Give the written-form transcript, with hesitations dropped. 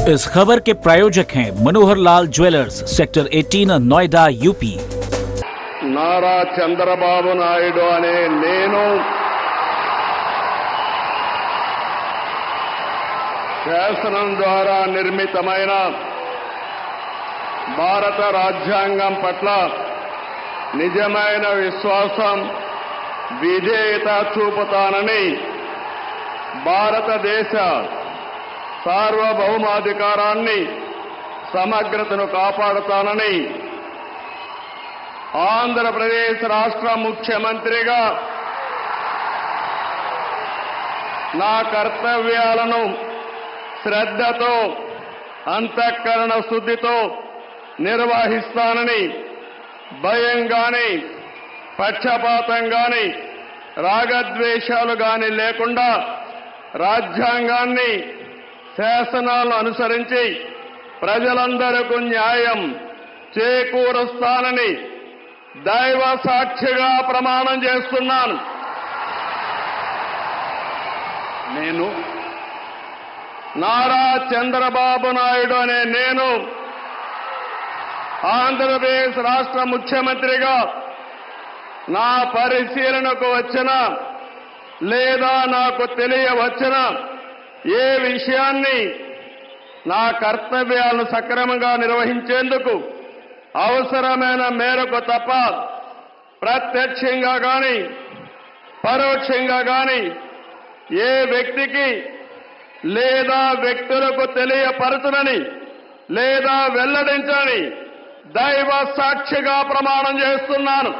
इस खबर के प्रायोजक हैं Manohar Lal jewellers, sector 18, Noida, UP. नारा चंद्रबाबु नायडू अने नेनु శాసనం ద్వారా నిర్మితమైన భారత రాజ్యాంగం పట్ల నిజమైన విశ్వాసం విధేయత చూపుతానని భారతదేశ సార్వభౌమాధికారాన్ని సమగ్రతను కాపాడుతానని ఆంధ్రప్రదేశ్ రాష్ట్ర ముఖ్యమంత్రిగా నా కర్తవ్యాలను శ్రద్ధతో అంతఃకరణ శుద్ధితో నిర్వహిస్తానని భయం గాని పక్షపాతం గాని రాగద్వేషాలు గాని లేకుండా రాజ్యాంగాన్ని శాసనాలను అనుసరించి ప్రజలందరికీ న్యాయం చేకూరుస్తానని దైవ సాక్షిగా ప్రమాణం చేస్తున్నాను. నేను నారా చంద్రబాబు నాయుడు అనే నేను ఆంధ్రప్రదేశ్ రాష్ట్ర ముఖ్యమంత్రిగా నా పరిశీలనకు వచ్చిన లేదా నాకు తెలియవచ్చిన ఏ విషయాన్ని నా కర్తవ్యాలను సక్రమంగా నిర్వహించేందుకు అవసరమైన మేరకు తప్ప ప్రత్యక్షంగా గాని పరోక్షంగా గాని ఏ వ్యక్తికి లేదా వ్యక్తులకు తెలియపరచునని లేదా వెల్లడించని దైవ సాక్షిగా ప్రమాణం చేస్తున్నాను.